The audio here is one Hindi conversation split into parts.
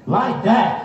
Like that.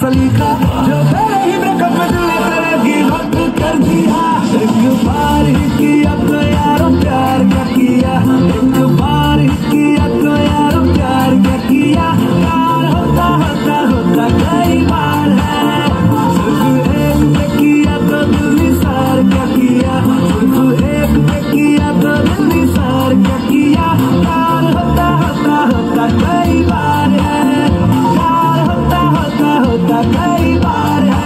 सलीका जो तेरे ही ब्रेकअप में दिल ने तेरे की वक्त कर दिया। एक बार ही किया तो यारो प्यार क्या किया, एक बार ही किया तो यारो प्यार क्या किया। प्यार होता होता होता कई बार है, सिर्फ एक पे किया तो दिल निसार क्या किया, सिर्फ एक पे किया तो दिल निसार क्या किया। प्यार होता होता होता कई बार है, प्यार होता होता होता कई बार है।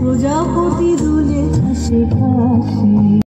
প্রজাপতি দুলে হাসে হাসি।